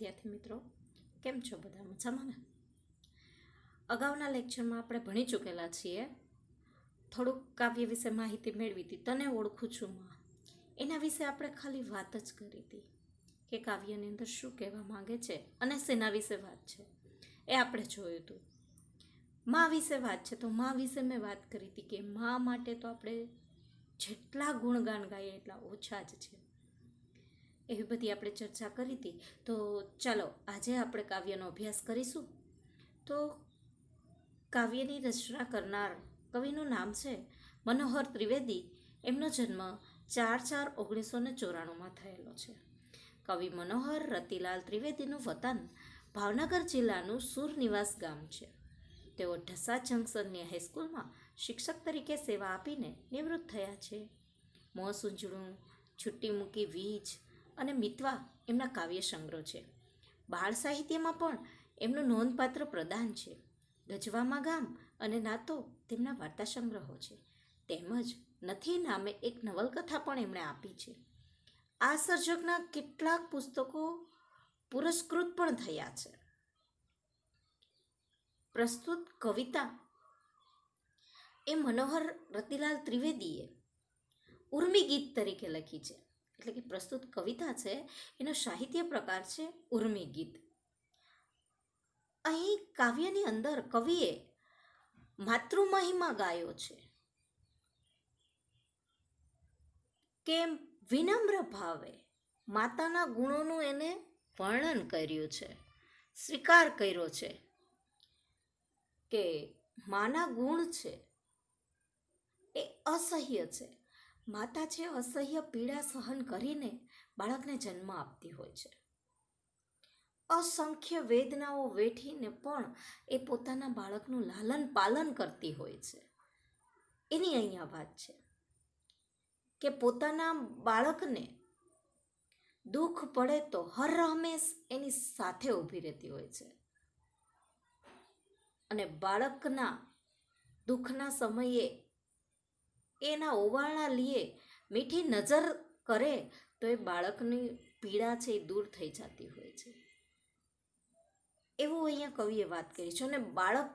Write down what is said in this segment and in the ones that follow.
વિદ્યાર્થી મિત્રો, કેમ છો? બધા મજામાં ને? અગાઉના લેક્ચરમાં આપણે ભણી ચૂકેલા છીએ. થોડુંક કાવ્ય વિશે માહિતી મેળવી હતી. તને ઓળખું છું માં, એના વિશે આપણે ખાલી વાત જ કરી હતી કે કાવ્યની અંદર શું કહેવા માંગે છે અને શેના વિશે વાત છે એ આપણે જોયું હતું. માં વિશે વાત છે તો માં વિશે મેં વાત કરી હતી કે માં માટે તો આપણે જેટલા ગુણગાન ગાઈએ એટલા ઓછા જ છે. એવી બધી આપણે ચર્ચા કરી હતી. તો ચાલો આજે આપણે કાવ્યનો અભ્યાસ કરીશું. તો કાવ્યની રચના કરનાર કવિનું નામ છે મનોહર ત્રિવેદી. એમનો જન્મ 4/4/1994 થયેલો છે. કવિ મનોહર રતિલાલ ત્રિવેદીનું વતન ભાવનગર જિલ્લાનું સુરનિવાસ ગામ છે. તેઓ ઢસા જંકશનની હાઈસ્કૂલમાં શિક્ષક તરીકે સેવા આપીને નિવૃત્ત થયા છે. મોં સૂંજણું, છુટ્ટી મૂકી વીજ અને મિતવા એમના કાવ્ય સંગ્રહ છે. બાળ સાહિત્યમાં પણ એમનું નોંધપાત્ર પ્રદાન છે. ગજવામાં ગામ અને નાતો તેમના વાર્તા સંગ્રહો છે. તેમજ નથી નામે એક નવલકથા પણ એમણે આપી છે. આ સર્જકના કેટલાક પુસ્તકો પુરસ્કૃત પણ થયા છે. પ્રસ્તુત કવિતા એ મનોહર રતિલાલ ત્રિવેદીએ ઉર્મી ગીત તરીકે લખી છે. એટલે કે પ્રસ્તુત કવિતા છે એનો સાહિત્ય પ્રકાર છે ઉર્મી ગીત. અહીં કાવ્યની અંદર કવિએ માતૃમહિમા ગાયો છે કે વિનમ્ર ભાવે માતાના ગુણોનું એને વર્ણન કર્યું છે, સ્વીકાર કર્યો છે કે માના ગુણ છે એ અસહ્ય છે. માતા છે અસહ્ય પીડા સહન કરીને બાળકને જન્મ આપતી હોય છે. અસંખ્ય વેદનાઓ વેઠીને પણ એ પોતાના બાળકનું લાલન પાલન કરતી હોય છે. એની અહીંયા વાત છે કે પોતાના બાળકને દુઃખ પડે તો હર હંમેશ એની સાથે ઊભી રહેતી હોય છે અને બાળકના દુઃખના સમયે એના ઓવાળા લીએ મીઠી નજર કરે તો એ બાળકની પીડા છે એ દૂર થઈ જતી હોય છે. એવું અહીંયા કવિએ વાત કરી છે. અને બાળક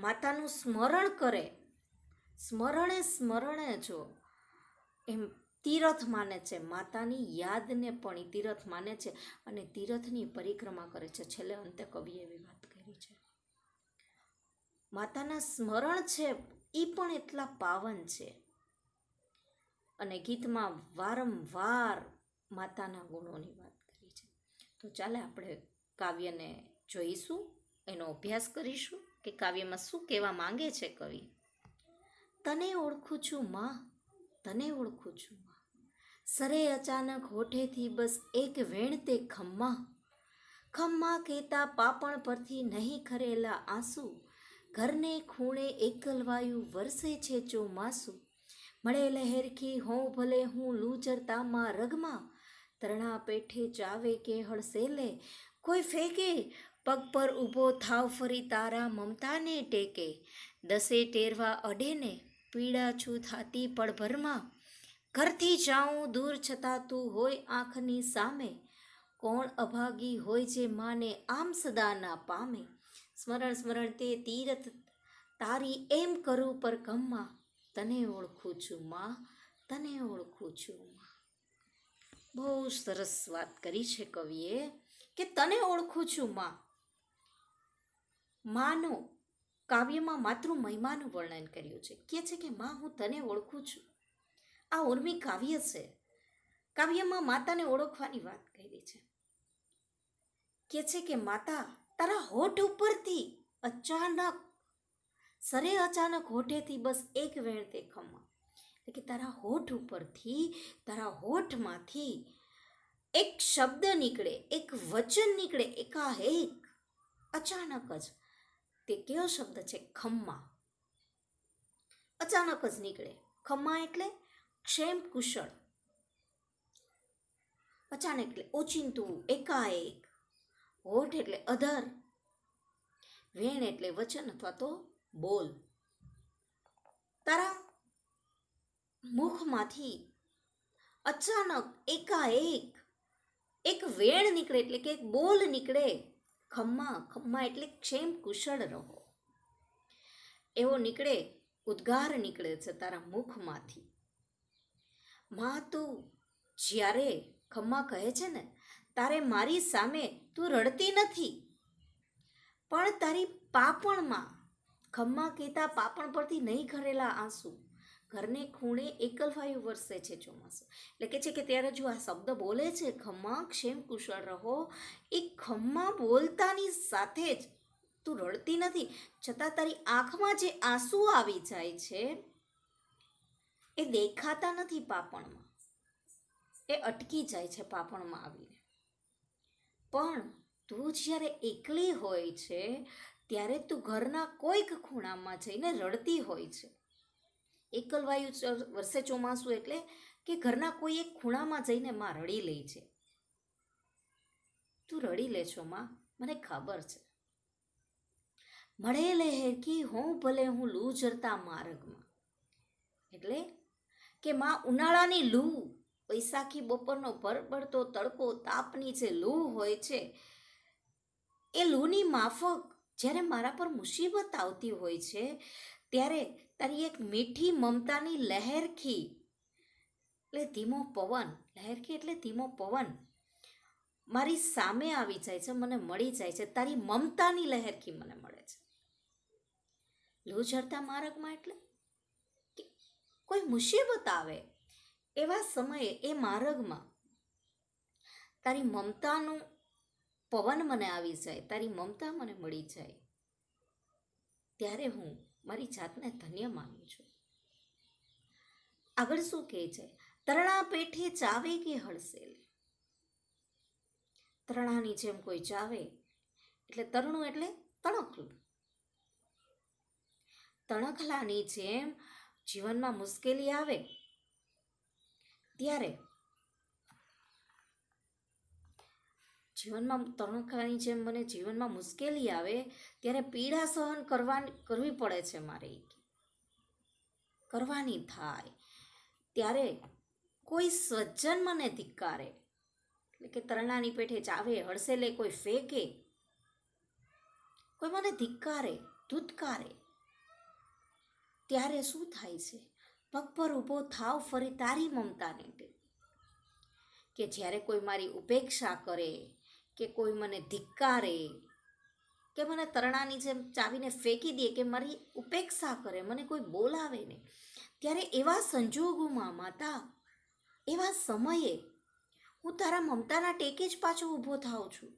માતાનું સ્મરણ કરે, સ્મરણે જો એમ તીરથ માને છે. માતાની યાદને પણ એ તીરથ માને છે અને તીરથની પરિક્રમા કરે છે. છેલ્લે અંતે કવિએ એવી વાત કરી છે. માતાના સ્મરણ છે એ પણ એટલા પાવન છે અને ગીતમાં વારંવાર માતાના ગુણોની વાત કરી છે. તો ચાલે આપણે કાવ્યને જોઈશું, એનો અભ્યાસ કરીશું કે કાવ્યમાં શું કહેવા માંગે છે કવિ. તને ઓળખું છું માં, તને ઓળખું છું માં, સરે અચાનક હોઠેથી બસ એક વેણ તે ખમ્મા, ખમ્મા કહેતા પાપણ પરથી નહીં ખરેલા આંસુ, ઘરને ખૂણે એકલવાયું વરસે છે ચોમાસું, મળે લહેરખી હોઉં ભલે હું લૂજરતામાં રગમાં, તરણા પેઠે ચાવે કે હળસેલે કોઈ ફેંકે, પગ પર ઊભો થાવ ફરી તારા મમતાને ટેકે, દસે ટેરવા અડેને પીડા છું થાતી પળભરમાં, ઘરથી જાઉં દૂર છતાં તું હોય આંખની સામે, કોણ અભાગી હોય જે માને આમ સદા ના પામે, સ્મરણ સ્મરણ તે તીરથ તારી એમ કરું પર કમમાં, તને ઓળખું છું માં, તને ઓળખું છું માં. બહુ સરસ વાત કરી છે કવિએ કે તને ઓળખું છું માં. માનો કાવ્યમાં માતૃ મહિમાનું વર્ણન કર્યું છે. કહે છે કે માં હું તને ઓળખું છું. આ ઉર્મી કાવ્ય છે. કાવ્યમાં માતાને ઓળખવાની વાત કરી છે. કહે છે કે માતા તારા હોઠ ઉપરથી અચાનક, સરે અચાનક હોઠેથી બસ એક વેણ તે ખમ્મા, એટલે કે તારા હોઠ ઉપરથી, તારા હોઠમાંથી એક શબ્દ નીકળે, એક વચન નીકળે એકાએક, અચાનક જ. તે કયો શબ્દ છે? ખમ્મા. અચાનક જ નીકળે. ખમ્મા એટલે ક્ષેમ કુશળ. અચાનક એટલે ઓચિંતું, એકાએક. હોઠ એટલે અધર. વેણ એટલે વચન અથવા તો બોલ. તારા મુખમાંથી અચાનક એકાએક એક વેણ નીકળે એટલે કે એક બોલ નીકળે, ખમ્મા ખમ્મા એટલે ક્ષેમ કુશળ રહો, એવો નીકળે, ઉદ્ગાર નીકળે છે તારા મુખમાંથી. માં તું જ્યારે ખમ્મા કહે છે ને, તારે મારી સામે તું રડતી નથી, પણ તારી પાપણમાં, ખમ્મા કહેતા પાપણ પરથી નહીં ઘરેલા આંસુ, ઘરને ખૂણે એકલવાયું વરસે છે ચોમાસું. એટલે કે છે કે ત્યારે જો આ શબ્દ બોલે છે ખમ્મા ક્ષેમ કુશળ રહો, એ ખમ્મા બોલતાની સાથે જ તું રડતી નથી, છતાં તારી આંખમાં જે આંસુ આવી જાય છે એ દેખાતા નથી પાપણમાં, એ અટકી જાય છે પાપણમાં આવીને. પણ તું જ્યારે એકલી હોય છે ત્યારે તું ઘરના કોઈક ખૂણામાં જઈને રડતી હોય છે. એકલવાયુ વર્ષે ચોમાસું એટલે કે ઘરના કોઈ એક ખૂણામાં જઈને માં રડી લે છે. તું રડી લે છો માં, મને ખબર છે. મળે લહેરકી હોઉં ભલે હું લૂ જરતા માર્ગમાં, એટલે કે માં ઉનાળાની લૂ, વૈશાખી બપોરનો ભરભરતો તડકો, તાપની જે લૂ હોય છે, એ લૂની માફક જ્યારે મારા પર મુસીબત આવતી હોય છે ત્યારે તારી એક મીઠી મમતાની લહેરખી, એટલે ધીમો પવન, લહેરખી એટલે ધીમો પવન મારી સામે આવી જાય છે, મને મળી જાય છે, તારી મમતાની લહેરખી મને મળે છે. લૂ ઝરતા માર્ગમાં એટલે કે કોઈ મુસીબત આવે એવા સમયે એ માર્ગમાં તારી મમતાનું પવન મને આવી જાય, તારી મમતા મને મળી જાય, ત્યારે હું મારી જાતને ધન્ય માનું છું. આગળ શું કહે છે? તરણા પેઠે ચાવે કે હળસેલ, તરણાની જેમ કોઈ ચાવે, એટલે તરણું એટલે તણખલું, તણખલાની જેમ જીવનમાં મુશ્કેલી આવે ત્યારે, જીવનમાં તણખલાની જેમ મને જીવનમાં મુશ્કેલી આવે ત્યારે પીડા સહન કરવી પડે છે મારે, કરવાની થાય. ત્યારે કોઈ સજ્જન મને ધિક્કારે, એટલે કે તરણાની પેઠે ચાવે, હળસેલે કોઈ ફેંકે, કોઈ મને ધિક્કારે, ધૂતકારે, ત્યારે શું થાય છે? પગ પર ઊભો થાવ ફરી તારી મમતાને, કે જ્યારે કોઈ મારી ઉપેક્ષા કરે, કે કોઈ મને ધિક્કારે, કે મને તરણાની જેમ ચાવીને ફેંકી દે, કે મારી ઉપેક્ષા કરે, મને કોઈ બોલાવે ને, ત્યારે એવા સંજોગોમાં માતા, એવા સમયે હું તારા મમતાના ટેકે જ પાછો ઊભો થાઉં છું.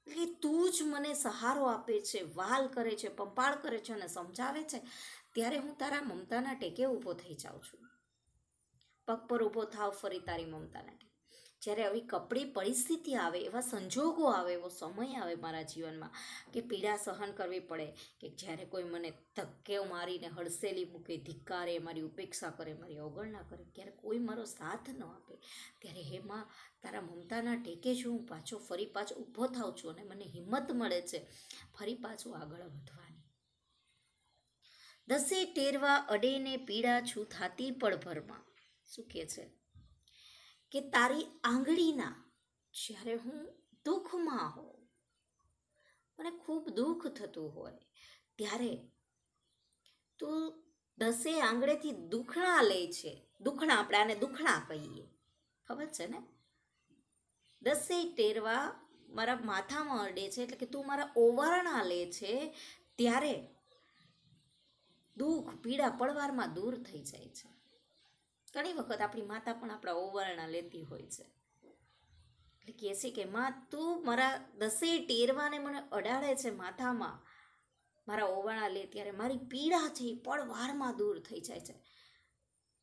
એટલે તું જ મને સહારો આપે છે, વહાલ કરે છે, પંપાળ કરે છે અને સમજાવે છે, ત્યારે હું તારા મમતાના ટેકે ઊભો થઈ જાઉં છું. પગ પર ઊભો થાવ ફરી તારી મમતાના ટેકે. જ્યારે આવી કપડી પરિસ્થિતિ આવે, એવા સંજોગો આવે, એવો સમય આવે મારા જીવનમાં કે પીડા સહન કરવી પડે, કે જ્યારે કોઈ મને ધક્કે મારીને હળસેલી મૂકે, ધિક્કારે, મારી ઉપેક્ષા કરે, મારી અવગણના કરે, ત્યારે કોઈ મારો સાથ ન આપે, ત્યારે હે માં, તારા મમતાના ટેકે જ હું ફરી પાછો ઊભો થાઉં છું અને મને હિંમત મળે છે ફરી પાછું આગળ વધવાની. દસે ટેરવા અડેને પીડા છું થાતી પળભરમાં. શું કહે છે? કે તારી આંગળીના જ્યારે હું દુઃખમાં હોઉં, મને ખૂબ દુઃખ થતું હોય, ત્યારે તું દસે આંગળેથી દુખણા લે છે. દુખણા, આપણે આને દુખણા કહીએ, ખબર છે ને? દસે ટેરવા મારા માથામાં અડે છે, એટલે કે તું મારા ઓવારણા લે છે, ત્યારે દુઃખ, પીડા પળવારમાં દૂર થઈ જાય છે. ઘણી વખત આપણી માતા પણ આપણા ઓવારણા લેતી હોય છે, એટલે કહે છે કે માં, તું મારા દસે ટેરવાને મને અડાડે છે માથામાં, મારા ઓવારણા લે ત્યારે મારી પીડા છે એ પળવારમાં દૂર થઈ જાય છે.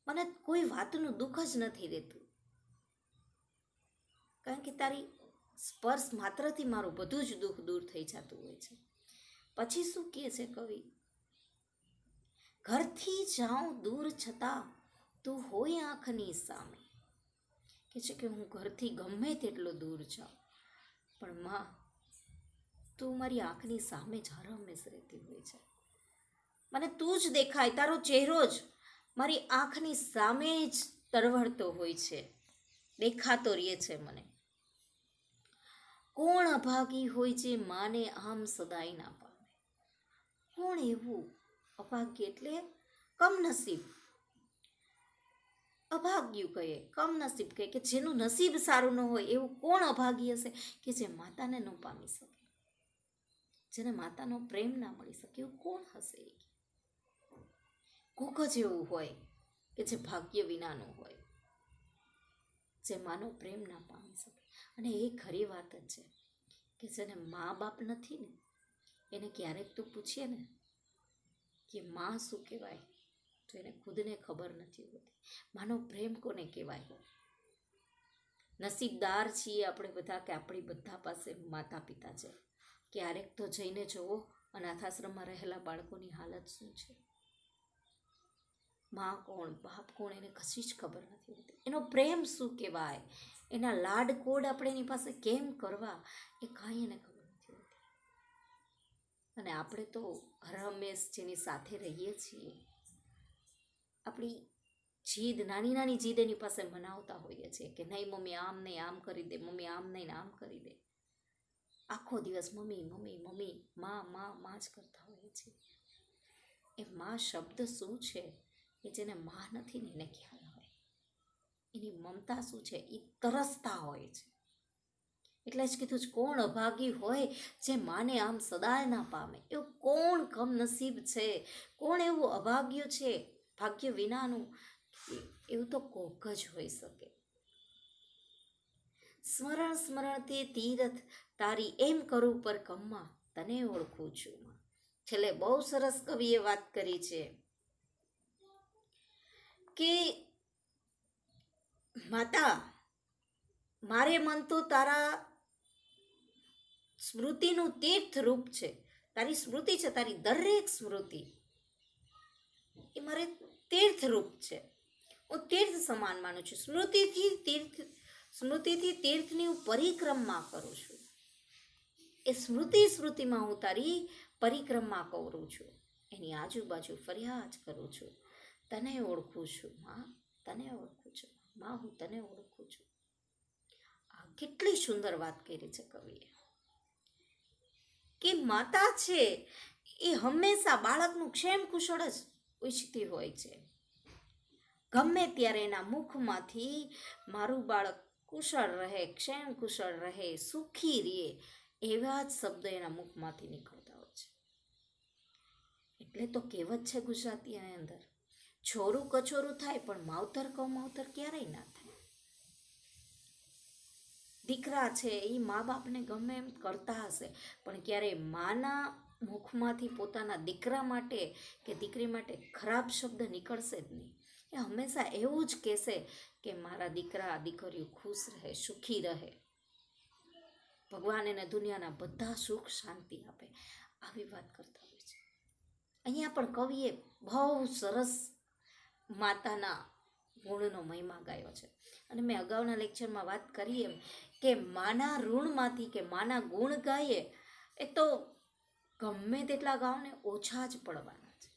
મને કોઈ વાતનું દુઃખ જ નથી રહેતું, કારણ કે તારી સ્પર્શ માત્રથી મારું બધું જ દુઃખ દૂર થઈ જતું હોય છે. પછી શું કહે છે કવિ? ઘરથી જાઉં દૂર છતાં તું હોય આંખની સામે. કે છે કે હું ઘરથી ગમે તેટલો દૂર જાઉં, પણ માં, તું મારી આંખની સામે જ હરહંમેશ રહેતી હોય છે. મને તું જ દેખાય, તારો ચહેરો જ મારી આંખની સામે જ તરવરતો હોય છે. દેખાતો રહે છે મને. કોણ અભાગી હોય જે માને આમ સદાય ના પામે? કોણ એવું અભાગ્ય એટલે કમનસીબ, અભાગ્યું કહે, કમનસીબ કહે કે જેનું નસીબ સારું ન હોય એવું કોણ અભાગી હશે કે જે માતાને ન પામી શકે, જેને માતાનો પ્રેમ ના મળી શકે એવું કોણ હશે? કોક જ એવું હોય કે જે ભાગ્ય વિનાનું હોય, જે માનો પ્રેમ ના પામી શકે. અને એ ખરી વાત જ છે કે જેને મા બાપ નથી ને એને ક્યારેક તો પૂછીએ ને કે માં શું કહેવાય, તો એને ખુદને ખબર નથી હોતી માનો પ્રેમ કોને કહેવાય. નસીબદાર છીએ આપણે બધા કે આપણી બધા પાસે માતા પિતા છે. ક્યારેક તો જઈને જોવો અનાથાશ્રમમાં રહેલા બાળકોની હાલત શું છે. માં કોણ, બાપ કોણ, એને કશી જ ખબર નથી હોતી. એનો પ્રેમ શું કહેવાય, એના લાડ કોડ આપણે એની પાસે કેમ કરવા, એ કાંઈ એને ખબર નથી હોતી. અને આપણે તો હર હંમેશ જેની સાથે રહીએ છીએ, આપણી જીદ, નાની નાની જીદ એની પાસે મનાવતા હોઈએ છીએ કે નહીં મમ્મી આમ નહીં આમ કરી દે, મમ્મી આમ નહીં આમ કરી દે. આખો દિવસ મમ્મી મમ્મી મમ્મી, માં માં માં જ કરતા હોઈએ છીએ. એ માં શબ્દ શું છે કે જેને માં નથી ને એને ખ્યાલ હોય. એની મમતા શું છે એ તરસતા હોય છે. એટલે જ કીધું છે કોણ અભાગી હોય જે માને આમ સદાય ના પામે. એવું કોણ કમનસીબ છે, કોણ એવું અભાગ્ય છે ભાગ્ય વિનાનું, એવું તો કોક જ હોઈ શકે. સ્મરણ સ્મરણથી તીરથ તારી એમ કરું પર કમ્મા તને ઓળખું છું. છેલ્લે બહુ સરસ કવિએ વાત કરી છે કે માતા મારે મન તો તારા સ્મૃતિનું તીર્થ રૂપ છે. તારી સ્મૃતિ છે, તારી દરેક સ્મૃતિ એ મારે તીર્થ રૂપ છે. હું તીર્થ સમાન માનું છું. સ્મૃતિથી તીર્થની હું પરિક્રમા કરું છું. એ સ્મૃતિમાં હું તારી પરિક્રમા કરું છું, એની આજુબાજુ ફરિયાદ કરું છું. તને ઓળખું છું માં, તને ઓળખું છું માં, હું તને ઓળખું છું. આ કેટલી સુંદર વાત કરી છે કવિએ કે માતા છે એ હંમેશા બાળકનું ક્ષેમ કુશળ જ ઈચ્છતી હોય છે. ગમે ત્યારે એના મુખમાંથી મારું બાળક કુશળ રહે, ક્ષેમ કુશળ રહે, સુખી રહે, એવા જ શબ્દ એના મુખમાંથી નીકળતા હોય છે. એટલે તો કહેવત છે ગુજરાતીની અંદર, છોરું કચોરું થાય પણ માવતર કમાવતર ક્યારેય ના થાય. દીકરા છે એ મા બાપને ગમે એમ કરતા હશે પણ ક્યારેય માના મુખમાંથી પોતાના દીકરા માટે કે દીકરી માટે ખરાબ શબ્દ નીકળશે જ નહીં. એ હંમેશા એવું જ કહેશે કે મારા દીકરા દીકરીઓ ખુશ રહે, સુખી રહે, ભગવાન એને દુનિયાના બધા સુખ શાંતિ આપે, આવી વાત કરતા હોય છે. અહીંયા પણ કવિએ બહુ સરસ માતાના ગુણનો મહિમા ગાયો છે. અને મેં અગાઉના લેક્ચરમાં વાત કરી એમ કે માના ઋણમાંથી કે માના ગુણ ગાઈએ એ તો ગમે તેટલા ગાવને ઓછા જ પડવાના છે.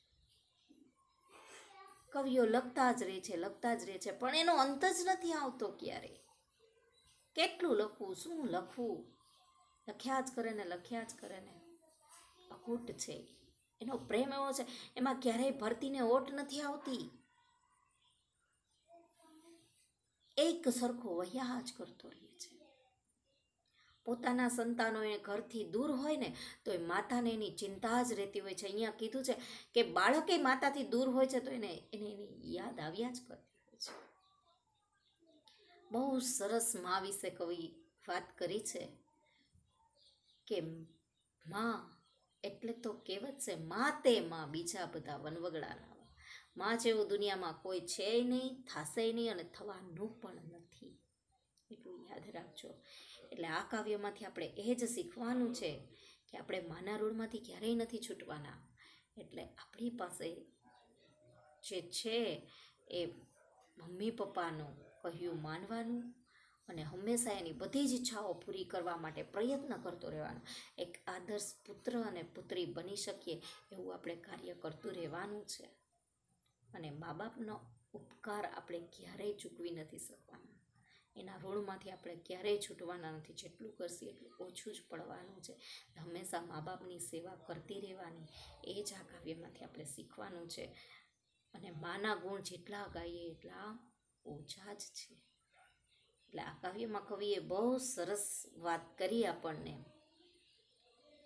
કવિઓ લખતા જ રહે છે, લખતા જ રહે છે, પણ એનો અંત જ નથી આવતો ક્યારેય. કેટલું લખવું, શું લખવું, લખ્યા જ કરે ને લખ્યા જ કરે ને. અકૂટ છે એનો પ્રેમ, એવો છે એમાં ક્યારેય ભરતીને ઓટ નથી આવતી. એક સરખો વહ્યા જ કરતો રહે છે. પોતાના સંતાનો એ ઘરથી દૂર હોય ને તો એ માતાને એની ચિંતા જ રહેતી હોય છે. અહીંયા કીધું છે કે બાળકે માતાથી દૂર હોય છે તો એને એની યાદ આવ્યા જ કરતી હોય છે. બહુ સરસ મા વિશે કવિ વાત કરી છે કે માં એટલે તો કહેવત છે માં તે માં બીજા બધા વનવગડાના. માં જેવું દુનિયામાં કોઈ છે નહીં, થશે નહીં અને થવાનું પણ નથી. એટલું યાદ રાખજો. એટલે આ કાવ્યમાંથી આપણે એ જ શીખવાનું છે કે આપણે માના ઋણમાંથી ક્યારેય નથી છૂટવાના. એટલે આપણી પાસે જે છે એ મમ્મી પપ્પાનું કહ્યું માનવાનું અને હંમેશા એની બધી જ ઈચ્છાઓ પૂરી કરવા માટે પ્રયત્ન કરતો રહેવાનો. એક આદર્શ પુત્ર અને પુત્રી બની શકીએ એવું આપણે કાર્ય કરતું રહેવાનું છે. અને મા બાપનો ઉપકાર આપણે ક્યારેય ચૂકવી નથી શકવાના. એના ઋણમાંથી આપણે ક્યારેય છૂટવાના નથી. જેટલું કરશે એટલું ઓછું જ પડવાનું છે. હંમેશા મા બાપની સેવા કરતી રહેવાની, એ જ આ કાવ્યમાંથી આપણે શીખવાનું છે. અને માના ગુણ જેટલા ગાઈએ એટલા ઓછા જ છે. એટલે આ કાવ્યમાં કવિએ બહુ સરસ વાત કરી આપણને.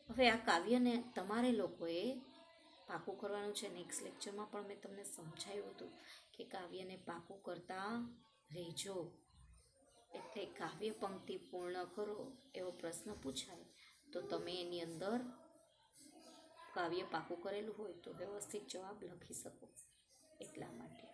હવે આ કાવ્યને તમારે લોકોએ પાકું કરવાનું છે. નેક્સ્ટ લેક્ચરમાં પણ મેં તમને સમજાવ્યું હતું કે કાવ્યને પાકું કરતા રહેજો. એટલે કાવ્ય પંક્તિ પૂર્ણ કરો એવો પ્રશ્ન પૂછાય તો તમે એની અંદર કાવ્ય પાકું કરેલું હોય તો વ્યવસ્થિત જવાબ લખી શકો. એટલા માટે